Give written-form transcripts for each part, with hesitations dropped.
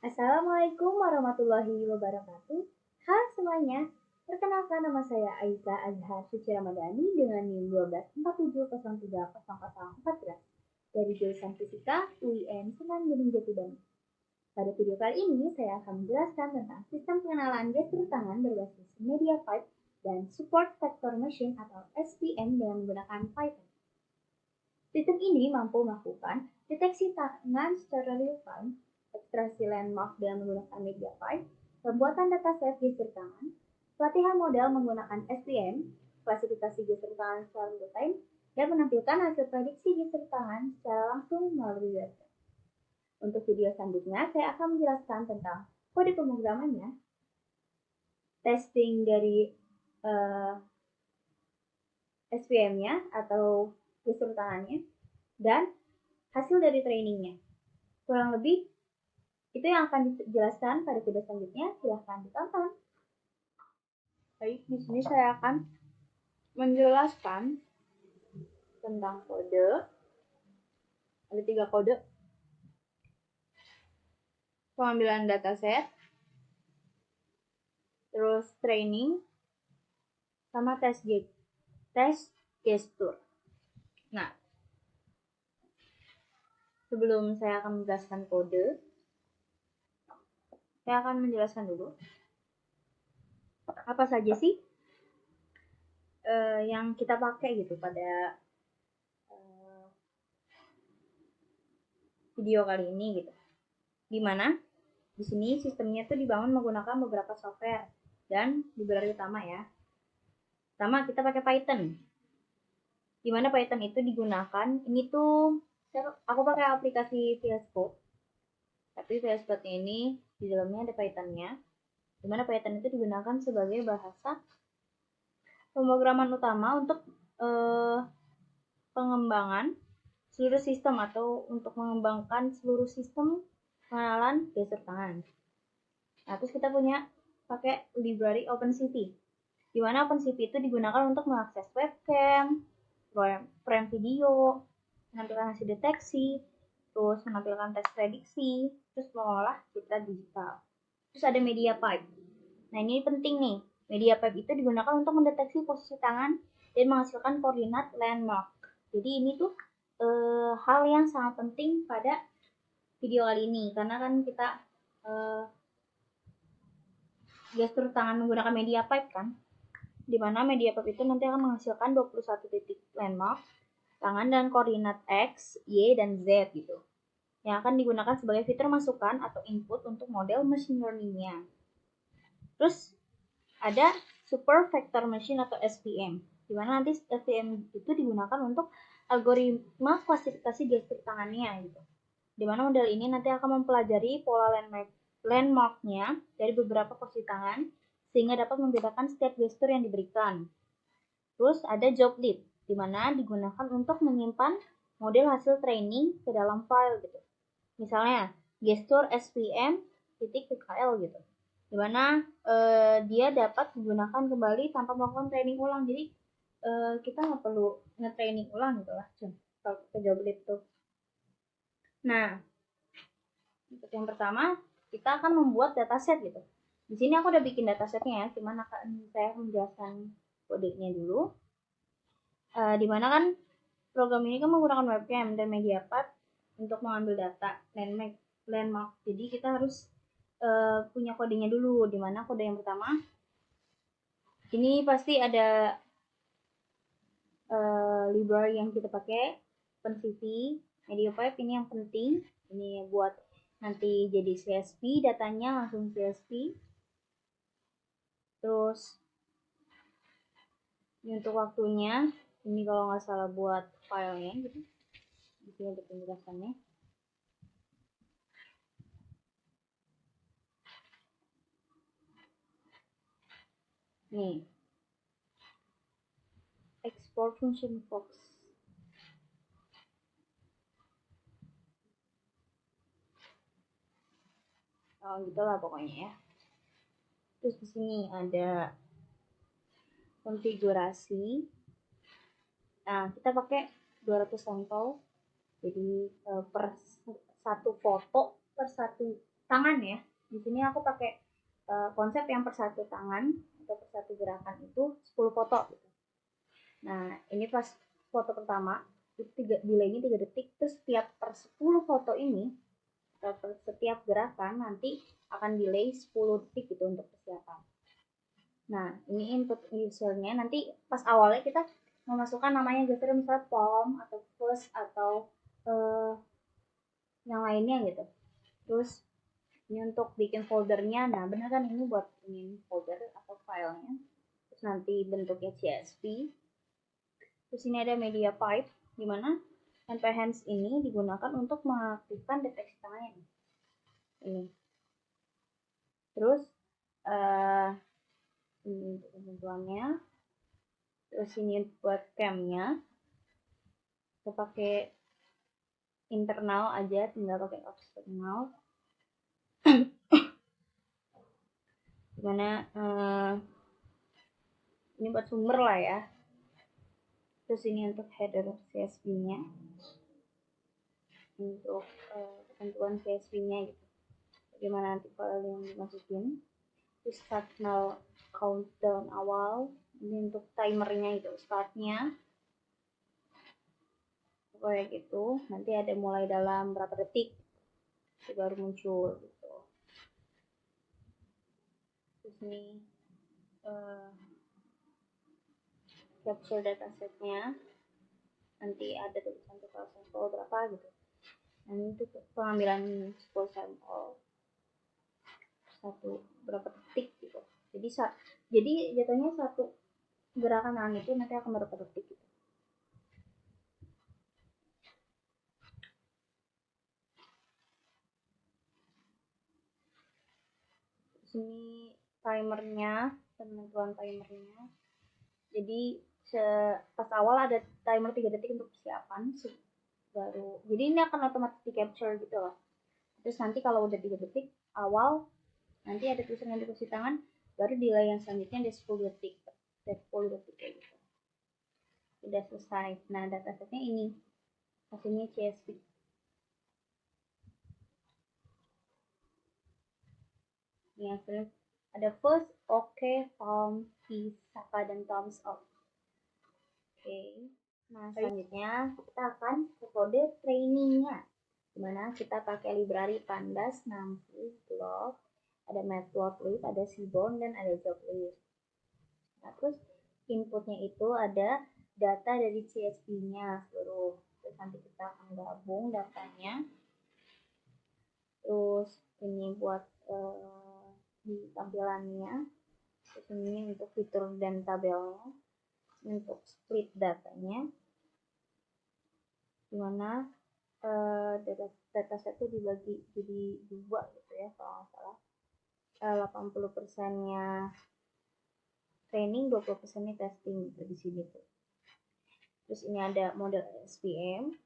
Assalamualaikum warahmatullahi wabarakatuh. Hai semuanya, perkenalkan nama saya Aiza Azhar Suci Ramadhani dengan NIM 1247030014 dari jurusan Fisika UIN Sunan Gunung Jati Bandung. Pada video kali ini saya akan menjelaskan tentang sistem pengenalan gestur tangan berbasis media pipe dan support vector machine atau SVM dengan menggunakan Python. Sistem ini mampu melakukan deteksi tangan secara real-time, ekstraksi landmark dengan menggunakan media pipe, pembuatan dataset gestur tangan, pelatihan model menggunakan SVM, klasifikasi gestur tangan secara real-time, dan menampilkan hasil prediksi gestur tangan secara langsung melalui website. Untuk video selanjutnya, saya akan menjelaskan tentang kode pemrogramannya, testing dari SVM-nya atau gestur tangannya, dan hasil dari trainingnya. Kurang lebih itu yang akan dijelaskan pada video selanjutnya. Silahkan ditonton. Baik, di sini saya akan menjelaskan tentang kode. Ada 3 kode. Pengambilan dataset, terus training, sama tes gestur. Nah, sebelum saya akan menjelaskan kode, saya akan menjelaskan dulu apa saja sih yang kita pakai gitu pada video kali ini gitu. Dimana di sini sistemnya tuh dibangun menggunakan beberapa software dan library utama ya. Pertama kita pakai Python. Dimana Python itu digunakan, ini tuh aku pakai aplikasi VS Code. Tapi VS Code ini di dalamnya ada Python-nya. Dimana Python itu digunakan sebagai bahasa pemrograman utama untuk pengembangan seluruh sistem atau untuk mengembangkan seluruh sistem pengenalan gestur tangan. Nah, terus kita punya pakai library OpenCV, di mana OpenCV itu digunakan untuk mengakses webcam, frame video, menampilkan hasil deteksi, terus menampilkan tes prediksi, terus mengolah citra digital. Terus ada media pipe. Nah, ini penting nih. Media pipe itu digunakan untuk mendeteksi posisi tangan dan menghasilkan koordinat landmark. Jadi ini tuh hal yang sangat penting pada video kali ini, karena kan kita gestur tangan menggunakan media pipe kan, di mana media pipe itu nanti akan menghasilkan 21 titik landmark tangan dan koordinat X, Y, dan Z gitu, yang akan digunakan sebagai fitur masukan atau input untuk model machine learning-nya. Terus ada super vector machine atau SVM, di mana nanti SVM itu digunakan untuk algoritma klasifikasi gestur tangannya gitu. Di mana model ini nanti akan mempelajari pola landmark-nya dari beberapa posisi tangan sehingga dapat membedakan setiap gestur yang diberikan. Terus ada job lead, di mana digunakan untuk menyimpan model hasil training ke dalam file gitu. Misalnya gestur SVM .pkl gitu, di mana dia dapat digunakan kembali tanpa melakukan training ulang. Jadi kita nggak perlu nge-training ulang gitu lah kalau kita job lead tuh. Nah, untuk yang pertama, kita akan membuat dataset gitu. Di sini aku udah bikin datasetnya ya, cuman saya menjelaskan kodenya dulu. Dimana kan program ini kan menggunakan webcam dan media pipe untuk mengambil data landmark. Jadi kita harus punya kodenya dulu. Dimana kode yang pertama, ini pasti ada library yang kita pakai, OpenCV, media pipe ini yang penting. Ini buat nanti jadi CSV, datanya langsung CSV. Terus ini untuk waktunya, ini kalau nggak salah buat filenya gitu. Di sini ada penjelasannya. Nih, export function fox. Oh, gitulah pokoknya ya. Terus di sini ada konfigurasi. Nah, kita pakai 200 sampel. Jadi per satu foto per satu tangan ya. Di sini aku pakai konsep yang per satu tangan atau per satu gerakan itu 10 foto gitu. Nah, ini pas foto pertama itu delaynya 3 detik, terus setiap per 10 foto ini per setiap gerakan nanti akan delay 10 detik gitu untuk persiapan. Nah, ini input usernya, nanti pas awalnya kita memasukkan namanya gesture misalnya palm atau first atau yang lainnya gitu. Terus ini untuk bikin foldernya, nah bener kan ini buat ini folder atau filenya. Terus nanti bentuknya CSV. Terus ini ada media pipe, di mana nphands ini digunakan untuk mengaktifkan deteksi tangannya. Ini. Terus ini untuk ketentuannya. Terus ini buat camnya. Kita pakai internal aja, tinggal pakai eksternal. Dimana ini buat sumber lah ya. Terus ini untuk header CSV-nya, untuk ketentuan CSV-nya gitu, bagaimana nanti file yang dimasukin. Terus start now countdown awal, ini untuk timernya itu startnya kayak gitu, nanti ada mulai dalam berapa detik itu baru muncul gitu. Terus ini capture datasetnya, nanti ada tulisan total sampel berapa gitu. Dan itu pengambilan 10 sampel satu berapa detik gitu. Jadi jatuhnya satu gerakan tangan itu nanti akan berapa detik gitu. Sini timernya, penentuan timernya. Jadi pas awal ada timer 3 detik untuk persiapan baru. Jadi ini akan otomatis di capture gitu loh. Terus nanti kalau udah 3 detik awal, nanti ada tulisan posisi tangan, baru delay yang selanjutnya ada 10 detik. 10 detik kayak gitu. Udah selesai. Nah, datasetnya ini. Hasilnya CSV. Ini hasilnya ada first, okay, palm, peace, saka, dan thumbs up. Oke. Nah, selanjutnya kita akan ke kode trainingnya. Dimana kita pakai library pandas, numpy, block, ada matplotlib, ada seaborn, dan ada joblib. Nah, terus inputnya itu ada data dari CSV-nya seluruh. Terus nanti kita akan gabung datanya. Terus ini buat di tampilannya. Terus ini untuk fitur dan tabelnya. Untuk split datanya, dimana dataset itu dibagi jadi 2 gitu ya kalau nggak salah. 80%-nya training, 20%-nya testing gitu di sini tuh. Terus ini ada model SPM,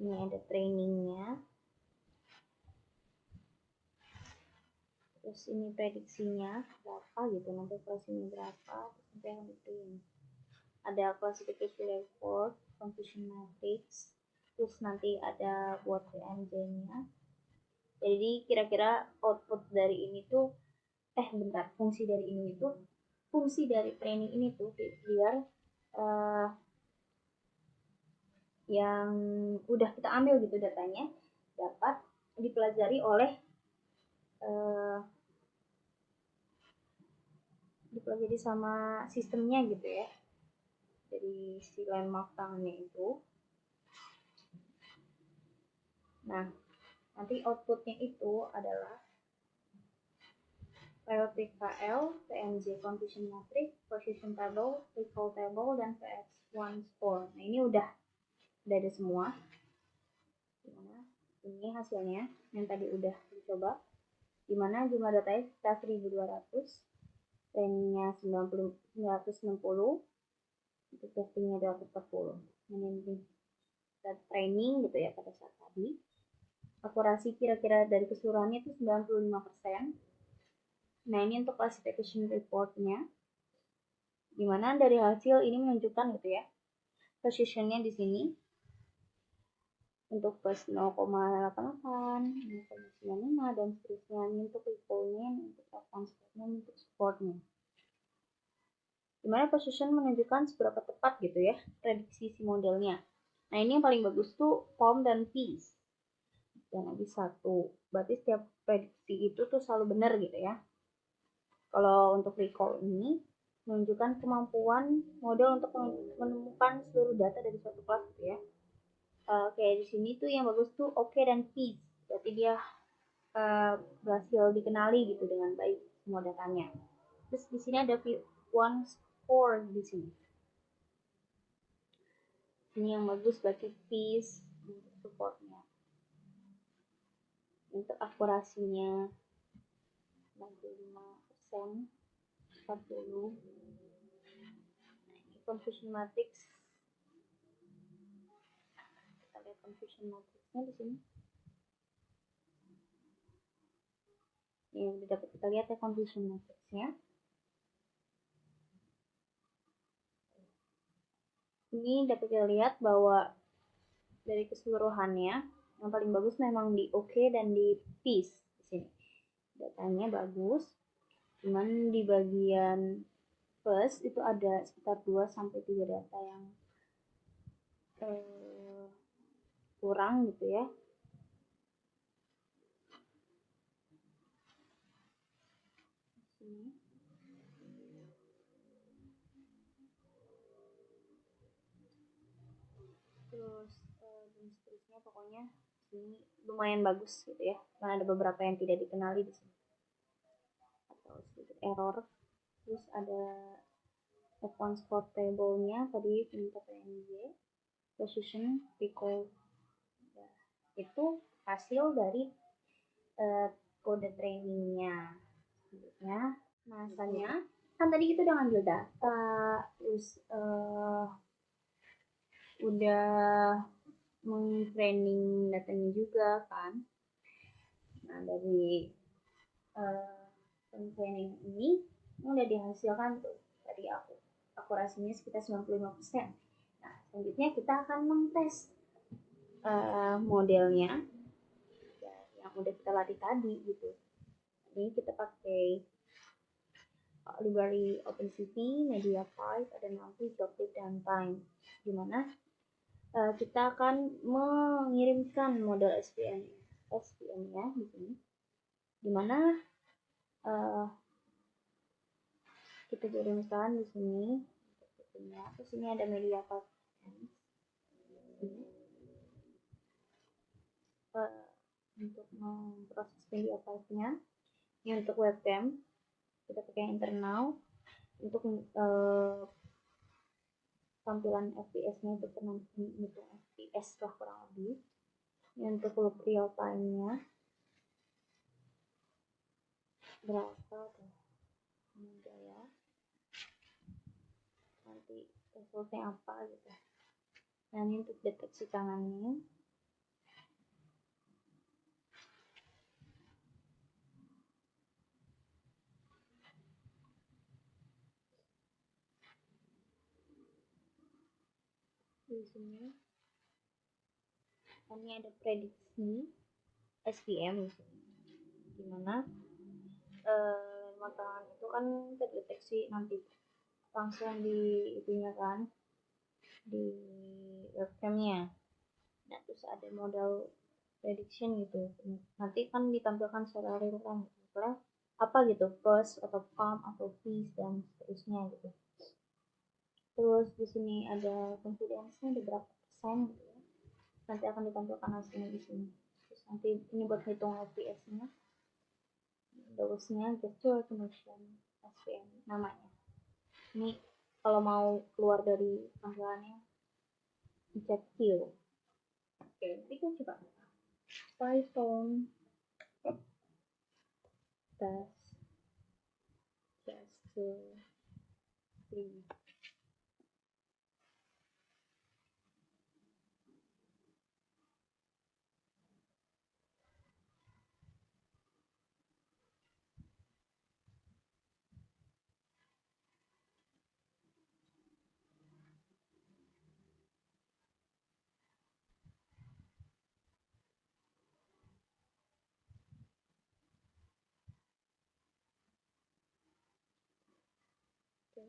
ini ada trainingnya, terus ini prediksinya berapa gitu, nanti prediksinya berapa, terus nanti akan dipilih. Ada classification report, confusion matrix, terus nanti ada buat PNJ-nya. Jadi kira-kira output dari ini tuh, fungsi dari training ini tuh biar yang udah kita ambil gitu datanya dapat dipelajari oleh dipelajari sama sistemnya gitu ya, dari si landmark tangannya itu. Nah, nanti outputnya itu adalah file PKL, PNG confusion matrix, position table, recall table, dan PX1 score. Nah, ini udah ada semua. Ini hasilnya yang tadi udah dicoba. Dimana jumlah datanya kita 1200, trainingnya 960, untuk testingnya 240. Ini training gitu ya pada saat tadi. Akurasi kira-kira dari keseluruhannya itu 95%. Nah, ini untuk classification reportnya, dimana dari hasil ini menunjukkan gitu ya, positionnya di sini untuk plus 0,88, 0,95 dan seterusnya. Ini untuk recall-nya, untuk transportnya, untuk supportnya. Dimana position menunjukkan seberapa tepat gitu ya prediksi si modelnya. Nah ini yang paling bagus tuh POM dan PIS. Dan lagi satu, berarti setiap prediksi itu tuh selalu benar gitu ya. Kalau untuk recall ini menunjukkan kemampuan model untuk menemukan seluruh data dari suatu kelas gitu ya. Kayak di sini tuh yang bagus tuh OK dan PIS. Berarti dia berhasil dikenali gitu dengan baik semua datanya. Terus di sini ada one score di sini. Ini yang bagus berarti PIS untuk supportnya. Untuk akurasinya 65%, 40. Ini confusion matrix. Kita lihat confusion matrixnya di sini. Ini udah dapat kita lihat ya confusion matrixnya. Ini dapat kita lihat bahwa dari keseluruhannya yang paling bagus memang di OK dan di PIS di sini. Datanya bagus. Cuman di bagian first itu ada sekitar 2 sampai 3 data yang kurang gitu ya. Sini. Terus dan seterusnya pokoknya ini lumayan bagus gitu ya. Karena ada beberapa yang tidak dikenali di sini. Atau sedikit error. Terus ada advanced portable-nya tadi minta PNG, precision, recall. Ya, itu hasil dari kode trainingnya. Selanjutnya, masanya kan tadi kita udah ngambil data, terus udah meng-training datanya juga kan. Nah dari training ini udah dihasilkan tuh tadi akurasinya sekitar 95%. Nah selanjutnya kita akan mengtes modelnya yang udah kita latih tadi gitu. Ini kita pakai library OpenCV, MediaPipe, ada nanti Doctic dan Time, dimana kita akan mengirimkan model SVM ya di sini, dimana kita kirimkan di sini. Terus ini ada MediaPipe untuk memproses MediaPipe-nya. Ini untuk webcam kita pakai internal. Untuk tampilan FPS-nya itu menghitung FPS lah kurang lebih. Ini untuk loop real time-nya berapa tuh? Enggak ya. Nanti resultnya apa gitu. Nah ini untuk deteksi tangannya. Di sini ini ada prediksi SVM dimana tangan itu kan terdeteksi nanti langsung di itunya kan di webcamnya. Nah terus ada modal prediction gitu, nanti kan ditampilkan secara real time apa gitu, first atau palm atau piece dan seterusnya gitu. Terus di sini ada confidence-nya ada berapa persen gitu ya. Nanti akan ditampilkan hasilnya di sini. Terus nanti ini buat hitung FPS-nya. Dosisnya gesture recognition SVM namanya. Ini kalau mau keluar dari panggilannya cek view. Oke, nanti kita coba Python test gesture 3.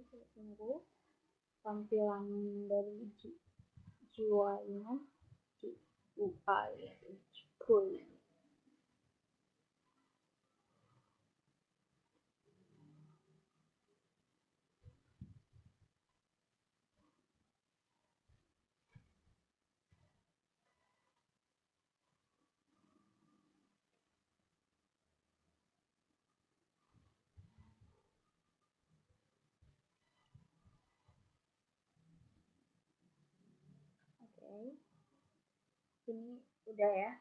Kita tunggu tampilan dari GUI-nya. GUI. Oke. Ini udah ya.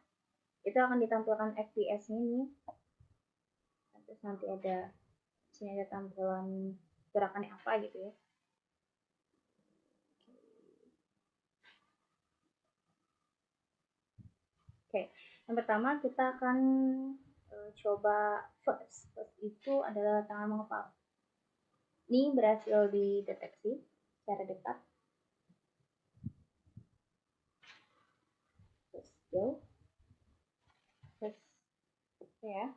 Itu akan ditampilkan FPS-nya nih. Terus nanti ada sini ada tampilan gerakannya apa gitu ya. Oke, yang pertama kita akan coba first. First itu adalah tangan mengepal. Ini berhasil dideteksi secara dekat. Terus jauh. Terus ya,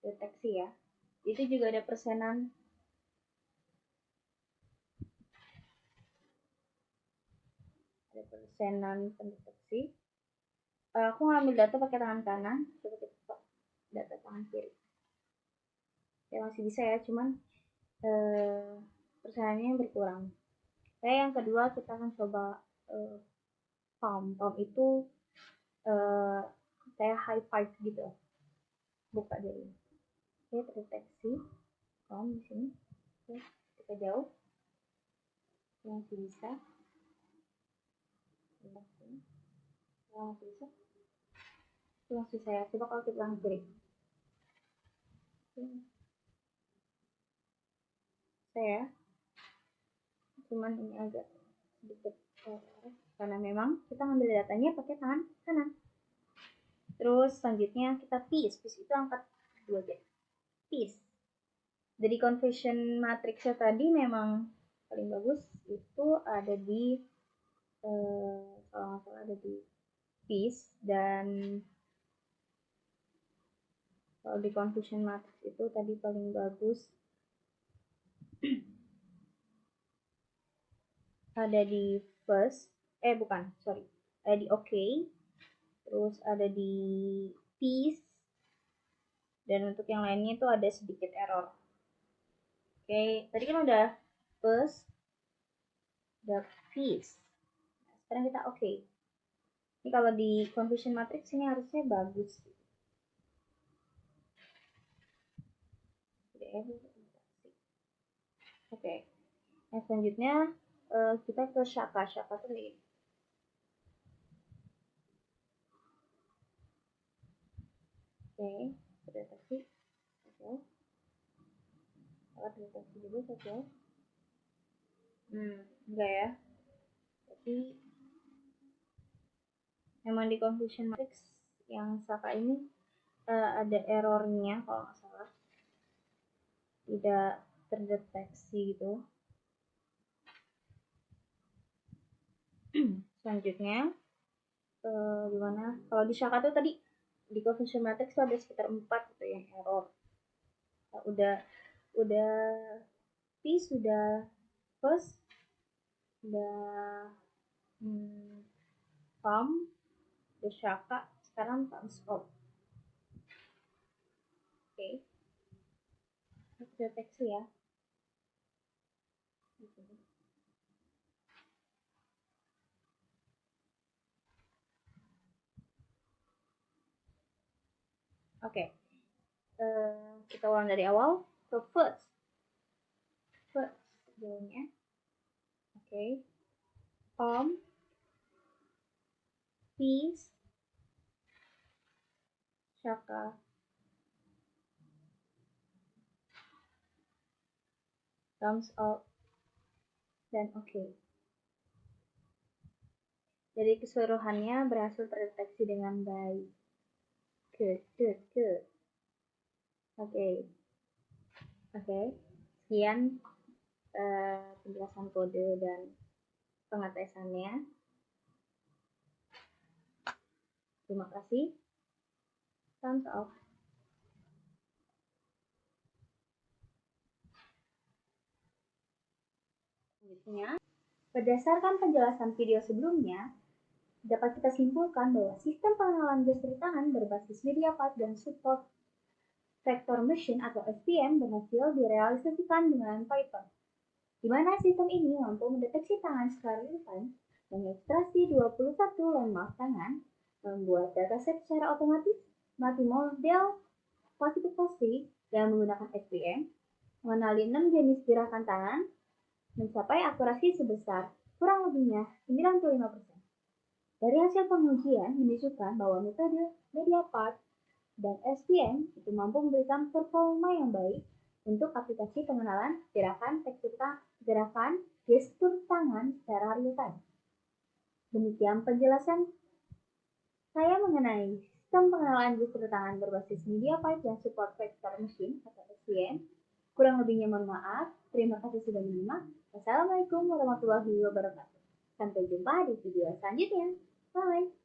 deteksi ya. Itu juga ada persenan. Ada persenan pendeteksi. Aku ngambil data pakai tangan kanan, coba kita coba data tangan kiri. Ya masih bisa ya, cuman persenannya berkurang. Yang kedua kita akan coba palm. Palm itu kayak high five gitu. Buka dari ini. Oke, terdeteksi palm di sini. Oke, kita jauh. Masih bisa. Masih bisa. Masih saya coba kalau kita tangan kiri. Saya cuman ini agak sedikit karena memang kita ngambil datanya pakai tangan kanan. Terus selanjutnya kita peace itu angkat 2 aja. Peace. Dari conversion matrixnya tadi memang paling bagus itu ada di kalau nggak salah ada di peace, dan kalau di conversion matrix itu tadi paling bagus ada di first, ada di okay, terus ada di peace, dan untuk yang lainnya itu ada sedikit error. Oke, tadi kan udah first, udah peace. Nah, sekarang kita okay. Ini kalau di conversion matrix ini harusnya bagus. Oke. Nah, selanjutnya kita ke Shaka. Shaka tuh nih. Oke, deteksi. Oke. Alat deteksi dulu saja. Enggak ya. Tapi memang di confusion matrix yang Shaka ini ada errornya kalau nggak salah. Tidak terdeteksi gitu. Selanjutnya gimana? Kalau di Shaka tuh tadi di confusion matrix tuh ada sekitar 4 gitu yang error. Nah, udah P sudah first, udah palm, udah Shaka, sekarang thumbs up. Oke. Deteksi ya. Oke. Kita ulang dari awal. So first jalannya. Oke. Palm, peace, Shaka, thumbs up, dan oke. Jadi keseluruhannya berhasil terdeteksi dengan baik. Good. Oke. Sekian penjelasan kode dan pengetesannya. Terima kasih. Thumbs up. Selanjutnya, berdasarkan penjelasan video sebelumnya, dapat kita simpulkan bahwa sistem pengenalan gestur tangan berbasis media part dan support vector machine atau SVM berhasil direalisasikan dengan Python, di mana sistem ini mampu mendeteksi tangan secara real-time, mengekstraksi 21 landmark tangan, membuat dataset secara otomatis, melatih model klasifikasi yang menggunakan SVM, mengenali 6 jenis gerakan tangan, mencapai akurasi sebesar kurang lebihnya 95%. Dari hasil pengujian menunjukkan bahwa metode media part dan SVM itu mampu memberikan performa yang baik untuk aplikasi pengenalan gerakan gestur tangan secara real-time. Demikian penjelasan saya mengenai sistem pengenalan gestur tangan berbasis media part dan support vector machine atau SVM. Kurang lebihnya mohon maaf. Terima kasih sudah menyimak. Wassalamualaikum warahmatullahi wabarakatuh. Sampai jumpa di video selanjutnya. Bye!